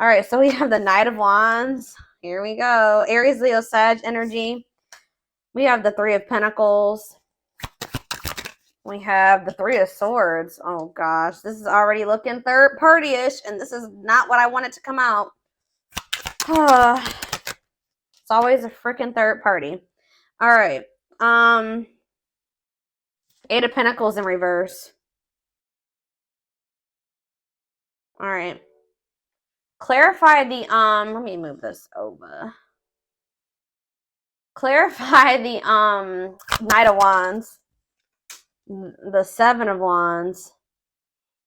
All right, so we have the Knight of Wands. Here we go. Aries, Leo, Sag energy. We have the Three of Pentacles. We have the Three of Swords. Oh gosh, this is already looking third party-ish, and this is not what I wanted to come out. It's always a freaking third party. All right. Eight of Pentacles in reverse. All right. Clarify the let me move this over. Clarify the Knight of Wands. The Seven of Wands.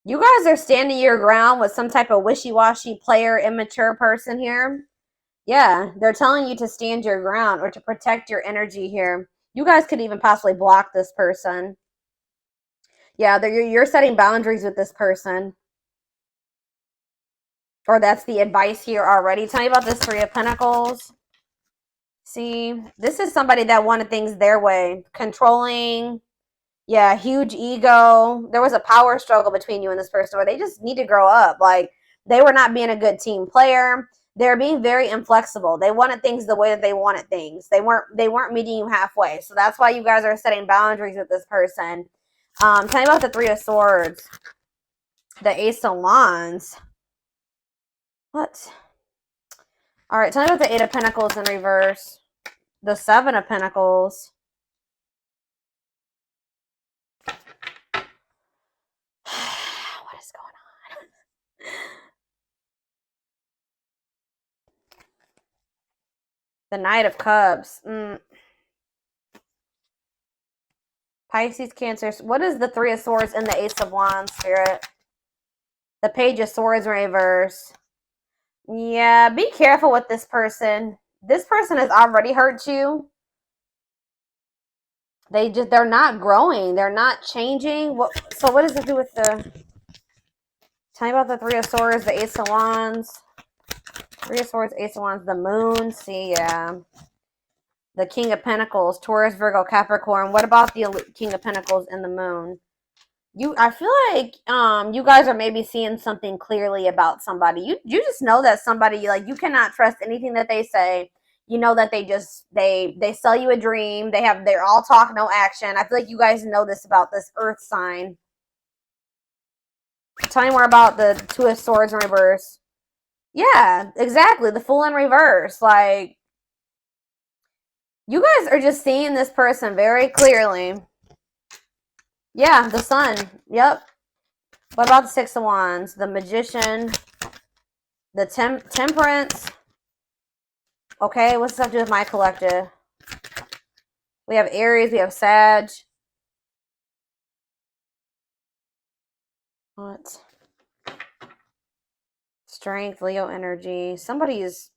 You guys are standing your ground with some type of wishy-washy player, immature person here. Yeah, they're telling you to stand your ground or to protect your energy here. You guys could even possibly block this person. Yeah, you're setting boundaries with this person. Or that's the advice here already. Tell me about this Three of Pentacles. See, this is somebody that wanted things their way. Controlling. Yeah, huge ego. There was a power struggle between you and this person where they just need to grow up. Like, they were not being a good team player. They're being very inflexible. They wanted things the way that they wanted things. They weren't meeting you halfway. So that's why you guys are setting boundaries with this person. Tell me about the Three of Swords. The Ace of Wands. What? All right, tell me about the Eight of Pentacles in reverse. The Seven of Pentacles. What is going on? The Knight of Cups. Pisces, Cancer. What is the Three of Swords and the Ace of Wands, Spirit? The Page of Swords in reverse. Yeah, be careful with this person. This person has already hurt you. They're not growing. They're not changing. So what does it do with the... Tell me about the Three of Swords, the Ace of Wands. Three of Swords, Ace of Wands, the Moon. See, yeah. The King of Pentacles, Taurus, Virgo, Capricorn. What about the King of Pentacles and the Moon? I feel like you guys are maybe seeing something clearly about somebody. You just know that somebody, like, you cannot trust anything that they say. You know that they sell you a dream. They're all talk, no action. I feel like you guys know this about this Earth sign. Tell me more about the Two of Swords in reverse. Yeah, exactly. The Fool in reverse. Like, you guys are just seeing this person very clearly. Yeah, the Sun. Yep. What about the Six of Wands? The Magician. The Temperance. Okay, what's this have to do with my collective? We have Aries. We have Sag. What? Strength, Leo energy. Somebody's...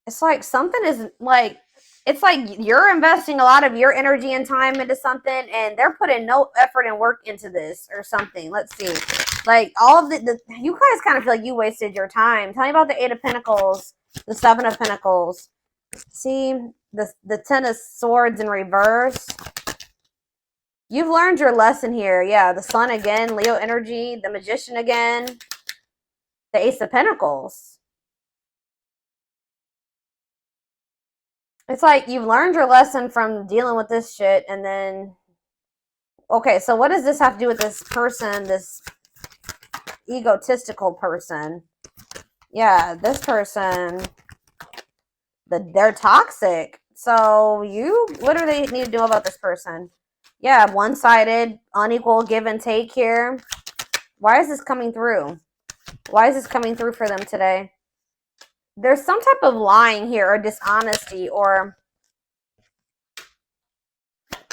It's like something is like... It's like you're investing a lot of your energy and time into something, and they're putting no effort and work into this or something. Let's see. Like, all of you guys kind of feel like you wasted your time. Tell me about the Eight of Pentacles, the Seven of Pentacles. See, the Ten of Swords in reverse. You've learned your lesson here. Yeah, the Sun again, Leo energy, the Magician again, the Ace of Pentacles. It's like you've learned your lesson from dealing with this shit, and then... Okay, so what does this have to do with this person, this egotistical person? Yeah, this person, they're toxic. So what do they need to do about this person? Yeah, one-sided, unequal give and take here. Why is this coming through? Why is this coming through for them today? There's some type of lying here or dishonesty or...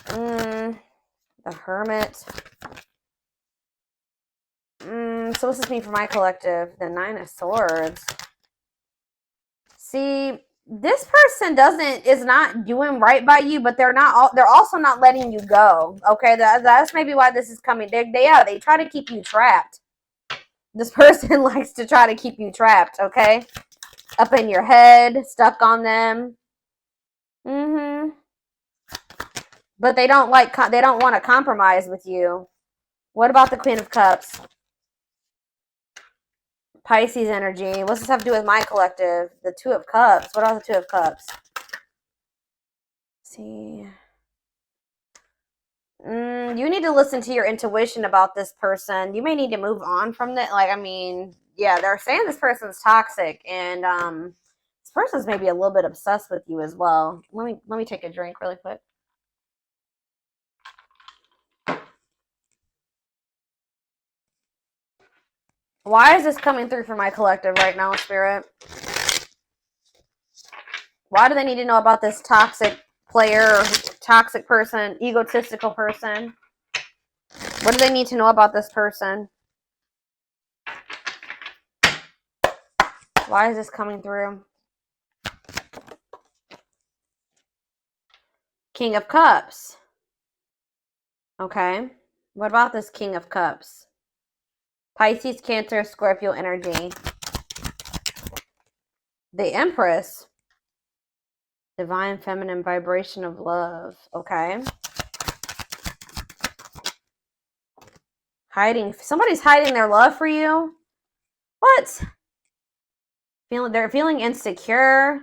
the Hermit. So what's this mean for my collective? The Nine of Swords. See, this person is not doing right by you, but they're also not letting you go. Okay, that's maybe why this is coming. They try to keep you trapped. This person likes to try to keep you trapped, okay? Up in your head, stuck on them. But they don't want to compromise with you. What about the Queen of Cups? Pisces energy. What's this have to do with my collective? The Two of Cups. What are the Two of Cups? Let's see. You need to listen to your intuition about this person. You may need to move on from that. Like, I mean, yeah, they're saying this person's toxic, and this person's maybe a little bit obsessed with you as well. Let me take a drink really quick. Why is this coming through for my collective right now, Spirit? Why do they need to know about this toxic player, toxic person, egotistical person? What do they need to know about this person? Why is this coming through? King of Cups. Okay. What about this King of Cups? Pisces, Cancer, Scorpio energy. The Empress. Divine feminine vibration of love. Okay. Hiding. Somebody's hiding their love for you. What? They're feeling insecure.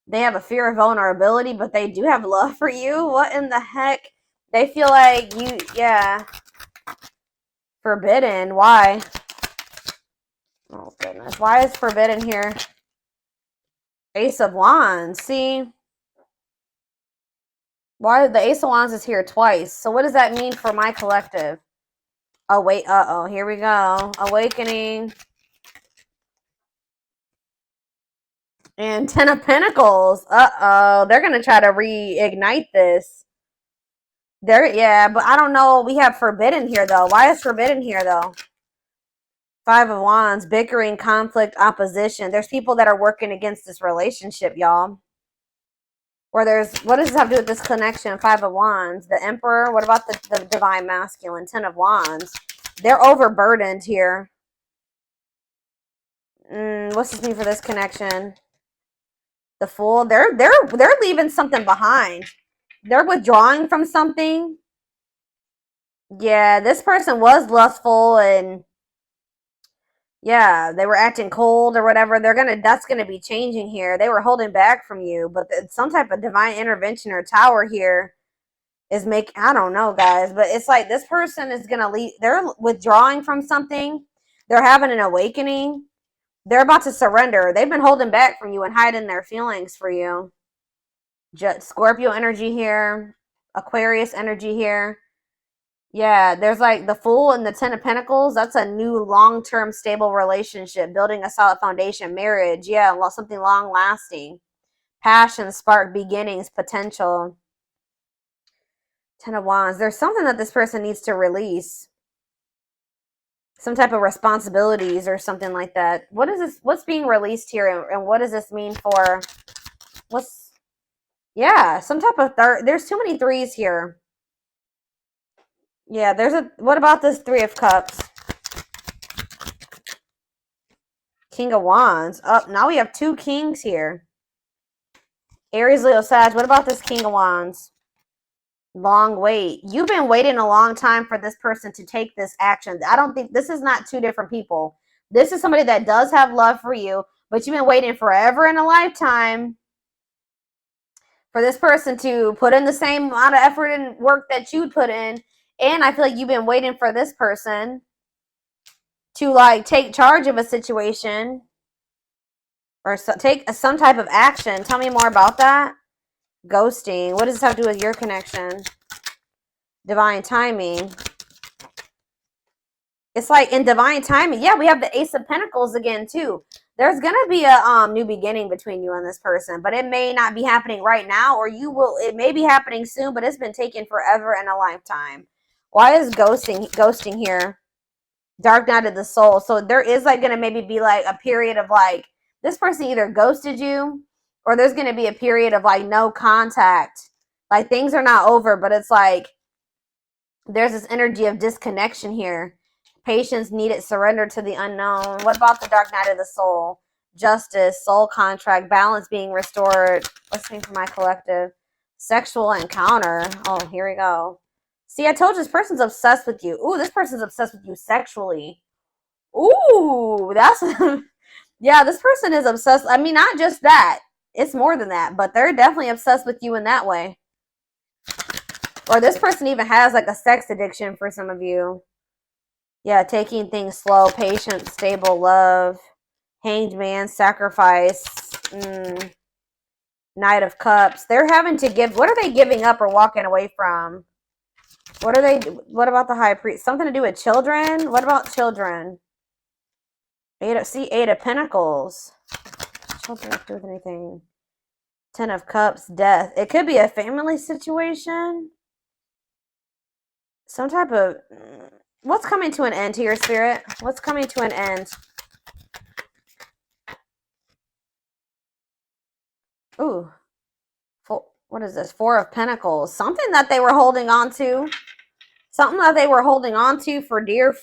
They have a fear of vulnerability, but they do have love for you. What in the heck? They feel like you, yeah. Forbidden. Why? Oh, goodness. Why is forbidden here? Ace of Wands. See? Why the Ace of Wands is here twice? So what does that mean for my collective? Oh, wait. Uh-oh. Here we go. Awakening. And Ten of Pentacles. Uh-oh. They're going to try to reignite this. Yeah, but I don't know. We have forbidden here, though. Why is forbidden here, though? Five of Wands. Bickering, conflict, opposition. There's people that are working against this relationship, y'all. Or what does this have to do with this connection? Five of Wands. The Emperor. What about the Divine Masculine? Ten of Wands. They're overburdened here. What's this mean for this connection? The Fool. They're leaving something behind. They're withdrawing from something. Yeah, this person was lustful and yeah, they were acting cold or whatever. That's gonna be changing here. They were holding back from you, but some type of divine intervention or tower here is I don't know, guys, but it's like this person is gonna leave. They're withdrawing from something. They're having an awakening. They're about to surrender. They've been holding back from you and hiding their feelings for you. Scorpio energy here, Aquarius energy here. Yeah, there's like the Fool and the Ten of Pentacles. That's a new long-term stable relationship, building a solid foundation, marriage. Yeah, something long-lasting. Passion, spark, beginnings, potential. Ten of Wands. There's something that this person needs to release. Some type of responsibilities or something like that. What is this? What's being released here, and what does this mean for? Yeah, some type of there's too many threes here. Yeah, what about this Three of Cups? King of Wands. Now we have two kings here. Aries, Leo, Sag. What about this King of Wands? Long wait. You've been waiting a long time for this person to take this action. I don't think this is not two different people. This is somebody that does have love for you, but you've been waiting forever in a lifetime for this person to put in the same amount of effort and work that you'd put in. And I feel like you've been waiting for this person to like take charge of a situation or take some type of action. Tell me more about that. Ghosting. What does this have to do with your connection? Divine timing. It's like in divine timing. Yeah, we have the Ace of Pentacles again too. There's going to be a new beginning between you and this person, but it may not be happening right now, or it may be happening soon, but it's been taken forever and a lifetime. Why is ghosting here? Dark night of the soul. So there is like going to maybe be like a period of like, this person either ghosted you, or there's going to be a period of like no contact. Like things are not over, but it's like there's this energy of disconnection here. Patience needed, surrender to the unknown. What about the dark night of the soul? Justice, soul contract, balance being restored. Let's see for my collective. Sexual encounter. Oh, here we go. See, I told you this person's obsessed with you. Ooh, this person's obsessed with you sexually. Ooh, that's yeah, this person is obsessed. I mean, not just that. It's more than that, but they're definitely obsessed with you in that way. Or this person even has like a sex addiction for some of you. Yeah, taking things slow, patient, stable love, hanged man, sacrifice, Knight of Cups. They're having to give, what are they giving up or walking away from? What about the High Priest? Something to do with children? What about children? Eight of Pentacles. Children have to do with anything. 10 of Cups, death. It could be a family situation. Some type of, what's coming to an end here, Spirit? What's coming to an end? Ooh. What is this? 4 of Pentacles. Something that they were holding on to. Something that they were holding on to for dear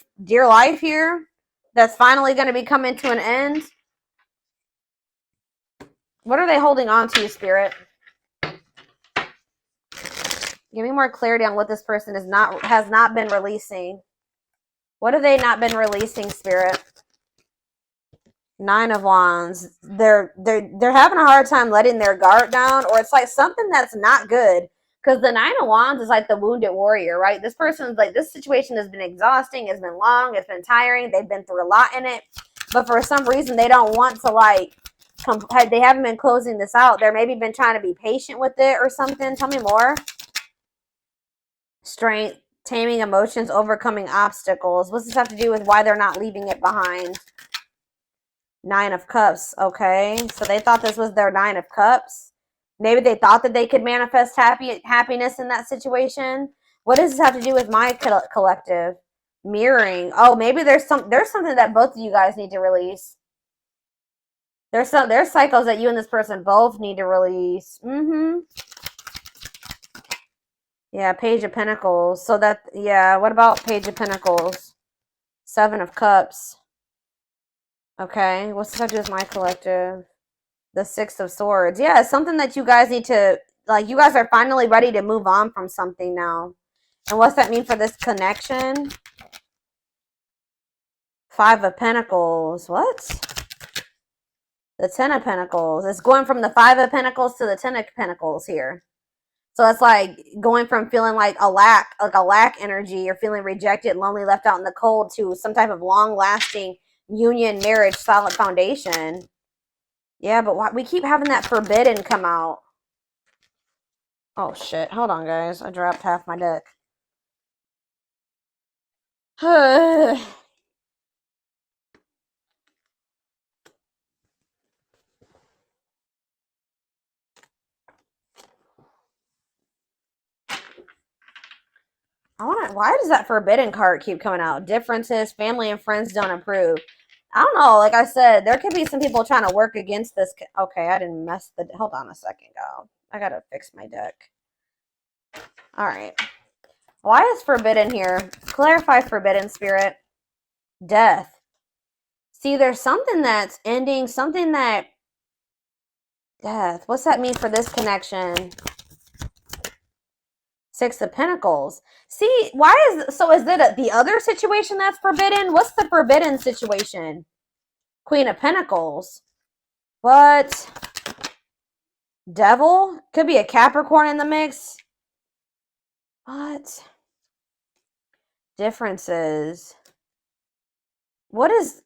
life here. That's finally going to be coming to an end. What are they holding on to, Spirit? Give me more clarity on what this person has not been releasing. What have they not been releasing, Spirit? 9 of Wands. They're having a hard time letting their guard down, or it's like something that's not good. Because the 9 of Wands is like the wounded warrior, right? This person's like, this situation has been exhausting, it's been long, it's been tiring, they've been through a lot in it. But for some reason, they don't want to like, they haven't been closing this out. They're maybe been trying to be patient with it or something. Tell me more. Strength, taming emotions, overcoming obstacles. What's this have to do with why they're not leaving it behind? 9 of Cups. Okay, so they thought this was their 9 of Cups. Maybe they thought that they could manifest happiness in that situation. What does this have to do with my collective? Mirroring. Oh, maybe there's something that both of you guys need to release. There's cycles that you and this person both need to release. Yeah, Page of Pentacles. So that, yeah, what about Page of Pentacles? 7 of Cups. Okay, what's this have to do with my collective? The 6 of Swords. Yeah, it's something that you guys need to, like, you guys are finally ready to move on from something now. And what's that mean for this connection? 5 of Pentacles. What? The 10 of Pentacles. It's going from the 5 of Pentacles to the 10 of Pentacles here. So it's like going from feeling like a lack energy, or feeling rejected, lonely, left out in the cold, to some type of long-lasting union, marriage, solid foundation. Yeah, but we keep having that forbidden come out. Oh, shit. Hold on, guys. I dropped half my deck. Why does that forbidden card keep coming out? Differences, family and friends don't approve. I don't know. Like I said, there could be some people trying to work against this. Okay, I didn't mess the... Hold on a second, y'all. I gotta fix my deck. All right. Why is forbidden here? Clarify forbidden, Spirit. Death. See, there's something that's ending, something that... Death. What's that mean for this connection? 6 of Pentacles. See, is it the other situation that's forbidden? What's the forbidden situation? Queen of Pentacles. What? Devil? Could be a Capricorn in the mix. What? Differences. What's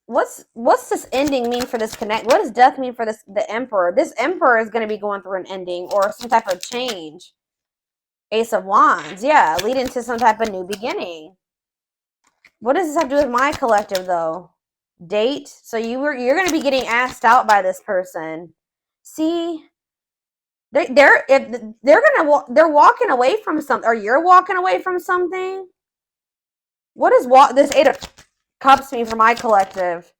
this ending mean for this connect? What does death mean for the Emperor? This Emperor is going to be going through an ending or some type of change. Ace of Wands, yeah, leading to some type of new beginning. What does this have to do with my collective, though? Date. So you're going to be getting asked out by this person. See, they're walking away from something, or you're walking away from something. What does this 8 of Cups mean for my collective?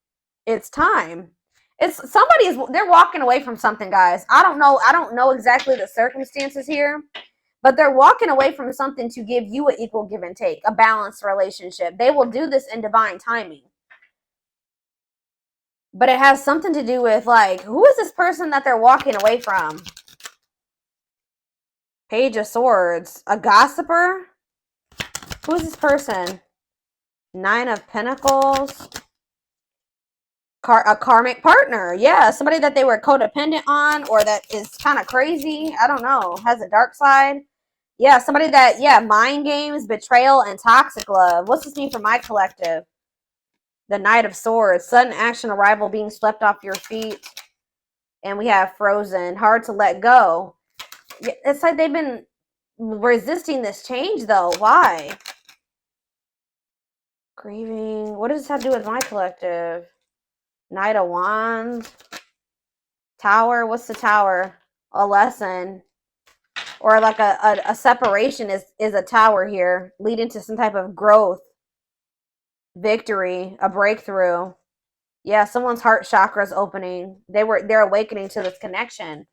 It's time. They're walking away from something, guys. I don't know exactly the circumstances here. But they're walking away from something to give you an equal give and take, a balanced relationship. They will do this in divine timing. But it has something to do with, like, who is this person that they're walking away from? Page of Swords. A gossiper? Who is this person? 9 of Pentacles. A karmic partner. Yeah, somebody that they were codependent on or that is kind of crazy. I don't know. Has a dark side. Yeah, somebody that, yeah, mind games, betrayal, and toxic love. What's this mean for my collective? The Knight of Swords. Sudden action, arrival, being swept off your feet. And we have frozen. Hard to let go. It's like they've been resisting this change, though. Why? Grieving. What does this have to do with my collective? Knight of Wands. Tower. What's the tower? A lesson. Or like a separation is a tower here. Leading to some type of growth. Victory. A breakthrough. Yeah, someone's heart chakra is opening. They're awakening to this connection.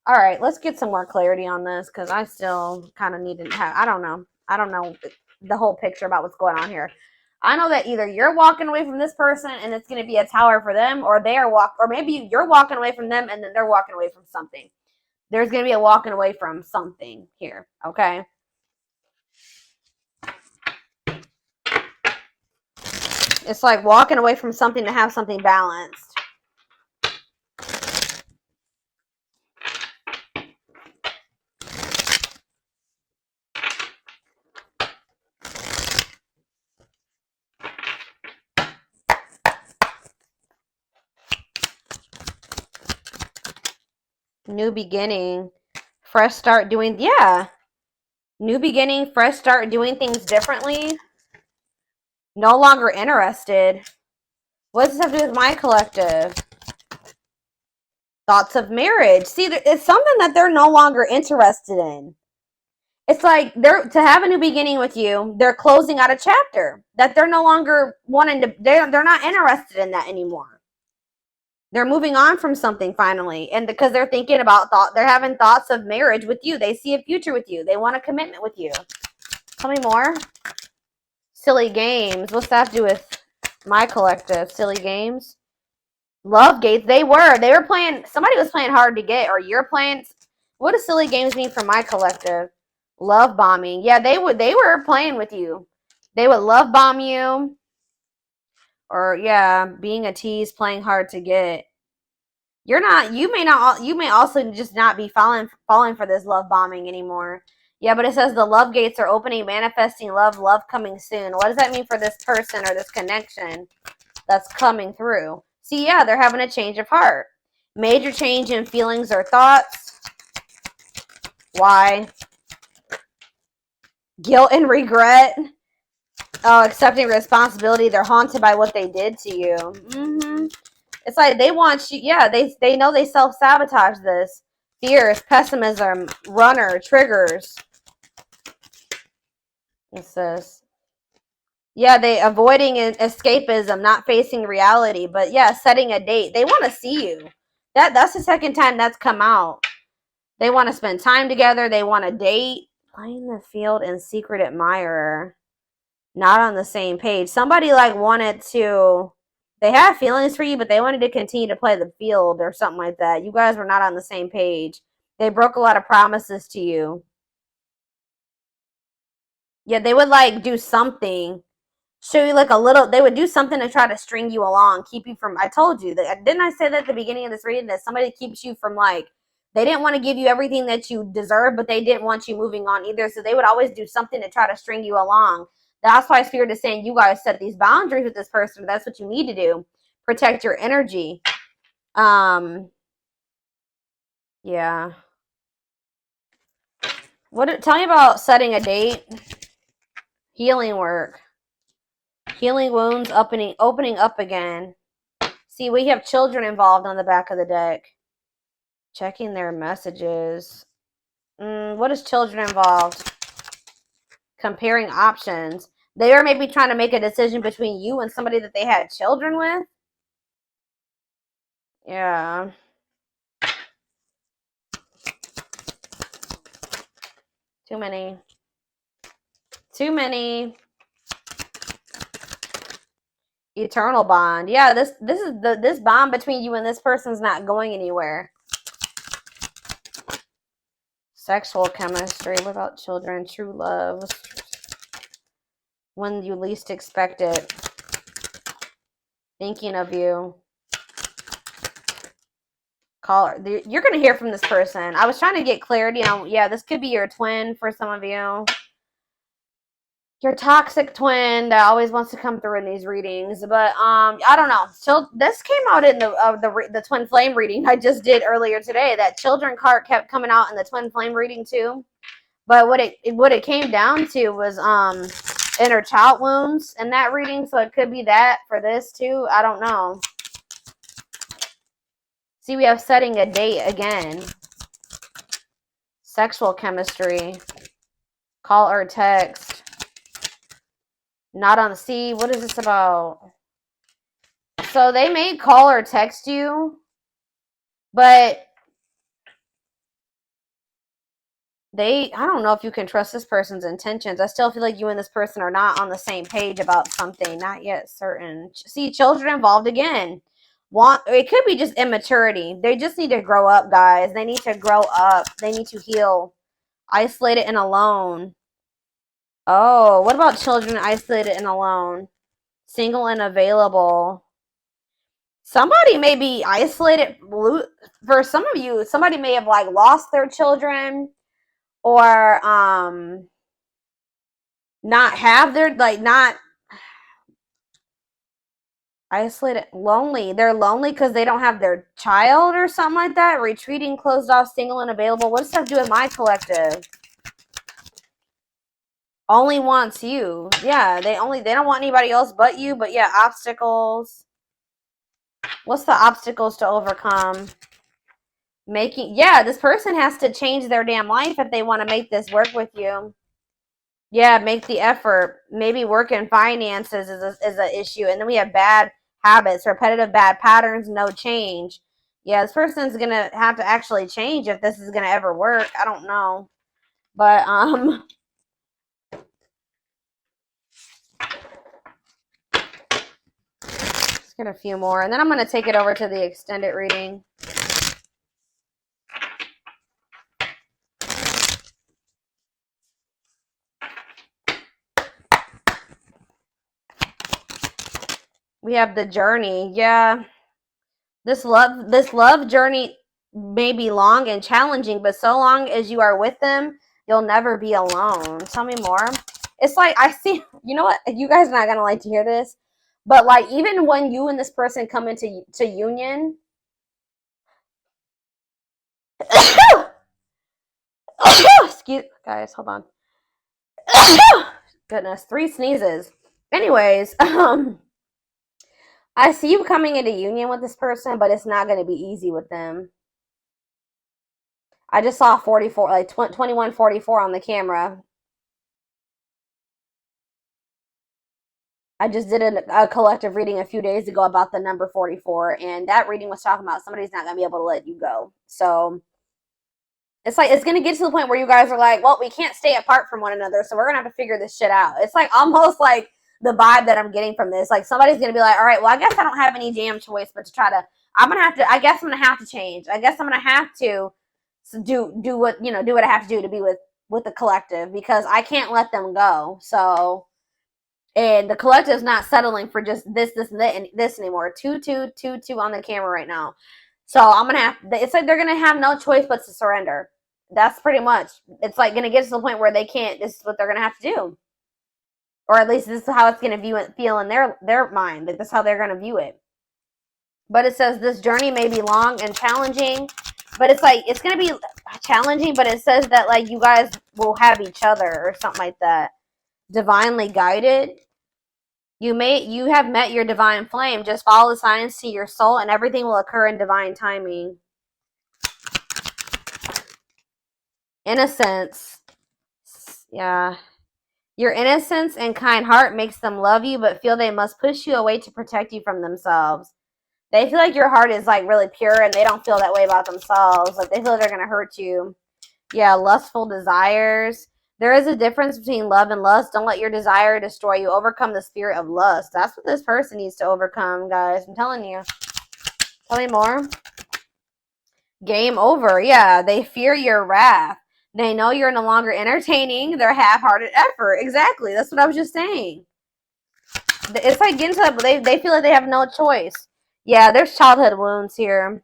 All right, let's get some more clarity on this because I still kind of need to have, I don't know the whole picture about what's going on here. I know that either you're walking away from this person and it's going to be a tower for them, or or maybe you're walking away from them and then they're walking away from something. There's going to be a walking away from something here, okay? It's like walking away from something to have something balanced. New beginning, fresh start doing, yeah. New beginning, fresh start doing things differently. No longer interested. What does this have to do with my collective? Thoughts of marriage. See, it's something that they're no longer interested in. It's like to have a new beginning with you, they're closing out a chapter that they're no longer wanting to, they're not interested in that anymore. They're moving on from something finally. And because they're thinking about they're having thoughts of marriage with you. They see a future with you. They want a commitment with you. Tell me more. Silly games. What's that have to do with my collective? Silly games. Love gates. They were playing, somebody was playing hard to get, or you're playing. What does silly games mean for my collective? Love bombing. Yeah, they were playing with you. They would love bomb you. Or yeah, being a tease, playing hard to get. You may also just not be falling for this love bombing anymore. Yeah, but it says the love gates are opening, manifesting love coming soon. What does that mean for this person or this connection that's coming through? See, yeah, they're having a change of heart. Major change in feelings or thoughts. Why? Guilt and regret. Oh, accepting responsibility. They're haunted by what they did to you. It's like they want you. Yeah, they know they self-sabotage this. Fears, pessimism, runner, triggers. It says, yeah, they avoiding escapism, not facing reality. But yeah, setting a date. They want to see you. That's the second time that's come out. They want to spend time together. They want to date. Playing the field and secret admirer. Not on the same page. Somebody like wanted to, they have feelings for you, but they wanted to continue to play the field or something like that. You guys were not on the same page. They broke a lot of promises to you. Yeah, they would like do something, show you like a little, they would do something to try to string you along, keep you from, I told you that, didn't I say that at the beginning of this reading, that somebody keeps you from like, they didn't want to give you everything that you deserve, but they didn't want you moving on either. So they would always do something to try to string you along. That's why Spirit is saying you guys set these boundaries with this person. That's what you need to do. Protect your energy. Yeah. Tell me about setting a date. Healing work. Healing wounds, opening up again. See, we have children involved on the back of the deck. Checking their messages. What is children involved? Comparing options. They are maybe trying to make a decision between you and somebody that they had children with. Yeah. Too many. Eternal bond. Yeah, this bond between you and this person's not going anywhere. Sexual chemistry. What about children? True love. when you least expect it. Thinking of you. You're going to hear from this person. I was trying to get clarity on, yeah, this could be your twin for some of you. Your toxic twin that always wants to come through in these readings. But I don't know. So this came out in the twin flame reading I just did earlier today. That children card kept coming out in the twin flame reading too. But what it came down to was inner child wounds in that reading. So it could be that for this too. I don't know. See, we have setting a date again. Sexual chemistry. Call or text. Not on the sea. What is this about? So they may call or text you, but I don't know if you can trust this person's intentions. I still feel like you and this person are not on the same page about something. Not yet certain. See, children involved again. It could be just immaturity. They just need to grow up, guys. They need to grow up. They need to heal. Isolated and alone. Oh, what about children isolated and alone? Single and available. Somebody may be isolated. For some of you, somebody may have like lost their children, or not have their, like, not isolated, lonely. They're lonely because they don't have their child or something like that. Retreating, closed off, single and available. What does that have to do with my collective? Only wants you. Yeah, they don't want anybody else but you. But yeah, obstacles. What's the obstacles to overcome? Yeah, this person has to change their damn life if they want to make this work with you. Yeah, make the effort. Maybe work in finances is an issue. And then we have bad habits, repetitive bad patterns, no change. Yeah, this person's going to have to actually change if this is going to ever work. I don't know. But, let's get a few more. And then I'm going to take it over to the extended reading. We have the journey. Yeah. This love journey may be long and challenging, but so long as you are with them, you'll never be alone. Tell me more. It's like, I see, you know what? You guys are not going to like to hear this, but like, even when you and this person come into union, excuse, guys, hold on. Goodness, 3 sneezes. Anyways, I see you coming into union with this person, but it's not going to be easy with them. I just saw 44, like 2144 on the camera. I just did a collective reading a few days ago about the number 44, and that reading was talking about somebody's not going to be able to let you go. So it's like, it's going to get to the point where you guys are like, well, we can't stay apart from one another, so we're going to have to figure this shit out. It's like almost like the vibe that I'm getting from this. Like, somebody's going to be like, all right, well, I guess I don't have any damn choice but to try to, I guess I'm going to have to change. I guess I'm going to have to do what, do what I have to do to be with the collective, because I can't let them go. So, and the collective's not settling for just this and this anymore. 2 2 2 2 on the camera right now. So I'm gonna have, it's like they're gonna have no choice but to surrender. That's pretty much, it's like gonna get to the point where they can't, this is what they're gonna have to do. Or at least this is how it's gonna feel in their mind. Like, this is how they're gonna view it. But it says this journey may be long and challenging, but it's like, it's gonna be challenging, but it says that like you guys will have each other or something like that. Divinely guided. You have met your divine flame. Just follow the signs to your soul, and everything will occur in divine timing. Innocence. Yeah. Your innocence and kind heart makes them love you, but feel they must push you away to protect you from themselves. They feel like your heart is like really pure, and they don't feel that way about themselves. Like, they feel they're going to hurt you. Yeah, lustful desires. There is a difference between love and lust. Don't let your desire destroy you. Overcome the spirit of lust. That's what this person needs to overcome, guys. I'm telling you. Tell me more. Game over. Yeah, they fear your wrath. They know you're no longer entertaining their half-hearted effort. Exactly. That's what I was just saying. It's like getting to that, they feel like they have no choice. Yeah, there's childhood wounds here.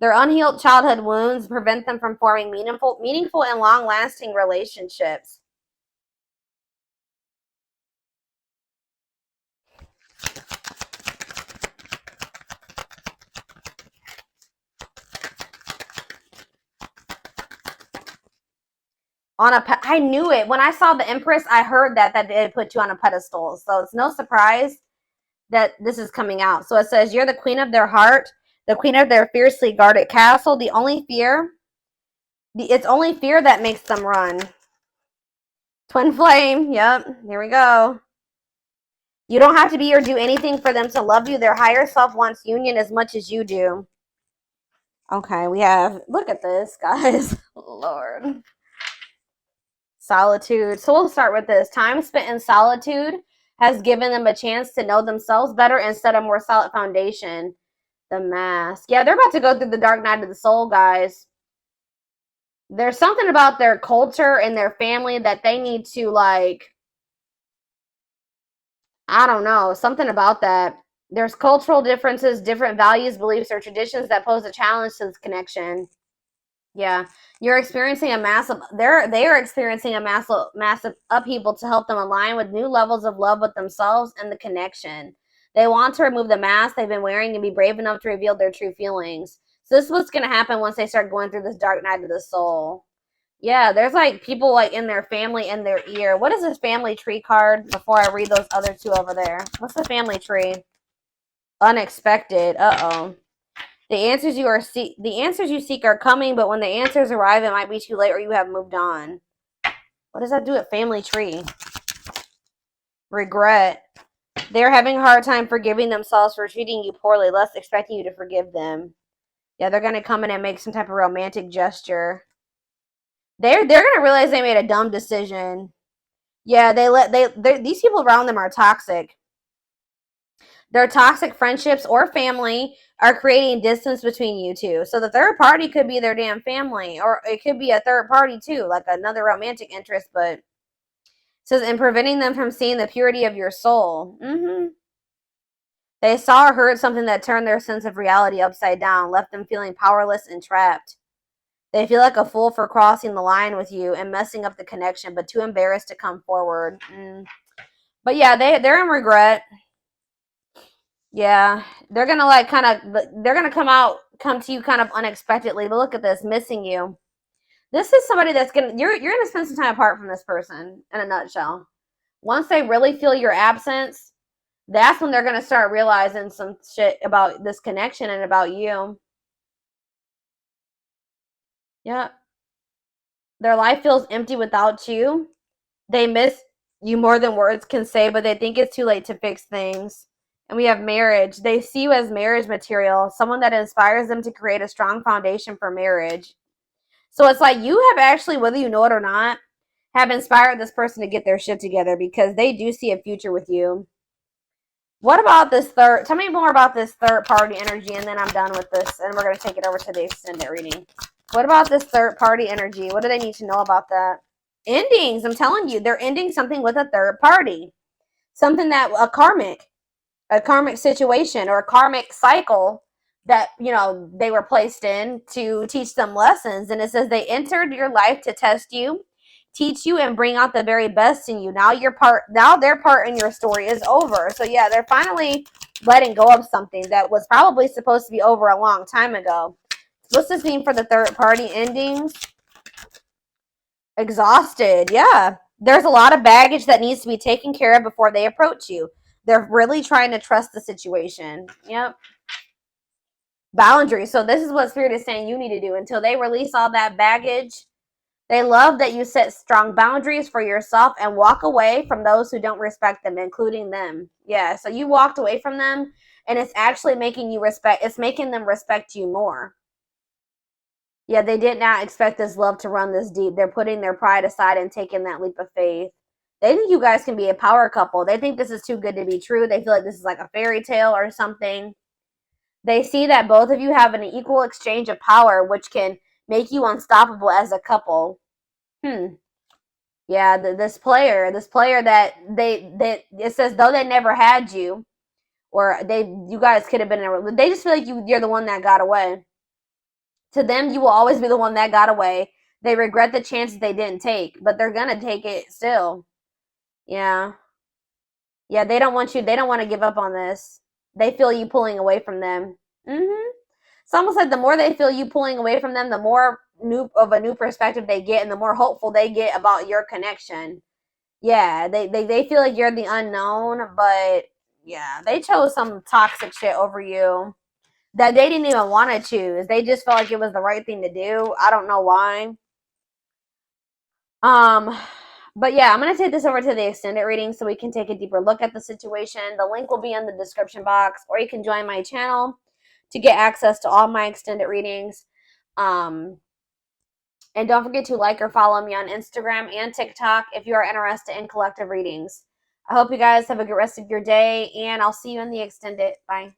Their unhealed childhood wounds prevent them from forming meaningful and long-lasting relationships. I knew it. When I saw the Empress, I heard that it put you on a pedestal. So it's no surprise that this is coming out. So it says, you're the queen of their heart, the queen of their fiercely guarded castle. It's only fear that makes them run. Twin flame. Yep. Here we go. You don't have to be or do anything for them to love you. Their higher self wants union as much as you do. Okay, we have, look at this, guys. Lord. Solitude. So we'll start with this. Time spent in solitude has given them a chance to know themselves better and set a more solid foundation. The Mask. Yeah, they're about to go through the dark night of the soul, guys. There's something about their culture and their family that they need to, like, I don't know, something about that. There's cultural differences, different values, beliefs, or traditions that pose a challenge to this connection. Yeah, you're experiencing a massive. They are experiencing a massive upheaval to help them align with new levels of love with themselves and the connection. They want to remove the mask they've been wearing and be brave enough to reveal their true feelings. So this is what's going to happen once they start going through this dark night of the soul. Yeah, there's like people like in their family in their ear. What is this family tree card? Before I read those other two over there, what's the family tree? Unexpected. Uh-oh. The answers you seek are coming, but when the answers arrive, it might be too late or you have moved on. What does that do at family tree? Regret. They're having a hard time forgiving themselves for treating you poorly, less expecting you to forgive them. Yeah, they're gonna come in and make some type of romantic gesture. They're gonna realize they made a dumb decision. Yeah, these people around them are toxic. Their toxic friendships or family are creating distance between you two. So the third party could be their damn family, or it could be a third party too, like another romantic interest, but it says, and preventing them from seeing the purity of your soul. They saw or heard something that turned their sense of reality upside down, left them feeling powerless and trapped. They feel like a fool for crossing the line with you and messing up the connection, but too embarrassed to come forward. But yeah, they're in regret. Yeah, they're gonna like they're gonna come to you kind of unexpectedly. But look at this, missing you. This is somebody that's you're gonna spend some time apart from this person. In a nutshell, once they really feel your absence, that's when they're gonna start realizing some shit about this connection and about you. Yeah, their life feels empty without you. They miss you more than words can say, but they think it's too late to fix things. And we have marriage. They see you as marriage material, someone that inspires them to create a strong foundation for marriage. So it's like you have actually, whether you know it or not, have inspired this person to get their shit together because they do see a future with you. What about this third? Tell me more about this third party energy, and then I'm done with this, and we're going to take it over to the extended reading. What about this third party energy? What do they need to know about that? Endings. I'm telling you, they're ending something with a third party. Something that a karmic situation or a karmic cycle that, you know, they were placed in to teach them lessons. And it says they entered your life to test you, teach you, and bring out the very best in you. Now their part in your story is over. So yeah, they're finally letting go of something that was probably supposed to be over a long time ago. What's this mean for the third party endings? Exhausted. Yeah. There's a lot of baggage that needs to be taken care of before they approach you. They're really trying to trust the situation. Yep. Boundaries. So this is what Spirit is saying you need to do until they release all that baggage. They love that you set strong boundaries for yourself and walk away from those who don't respect them, including them. Yeah. So you walked away from them, and it's actually making them respect you more. Yeah, they did not expect this love to run this deep. They're putting their pride aside and taking that leap of faith. They think you guys can be a power couple. They think this is too good to be true. They feel like this is like a fairy tale or something. They see that both of you have an equal exchange of power, which can make you unstoppable as a couple. Yeah, this player that it says though they never had you, or you guys could have been in a, they just feel like you're the one that got away. To them, you will always be the one that got away. They regret the chances they didn't take, but they're gonna take it still. Yeah. Yeah, they don't want you, they don't want to give up on this. They feel you pulling away from them. It's almost like the more they feel you pulling away from them, the more new perspective they get and the more hopeful they get about your connection. Yeah, they feel like you're the unknown, but yeah, they chose some toxic shit over you that they didn't even want to choose. They just felt like it was the right thing to do. I don't know why. Um, but yeah, I'm gonna take this over to the extended reading so we can take a deeper look at the situation. The link will be in the description box, or you can join my channel to get access to all my extended readings. And don't forget to like or follow me on Instagram and TikTok if you are interested in collective readings. I hope you guys have a good rest of your day, and I'll see you in the extended. Bye.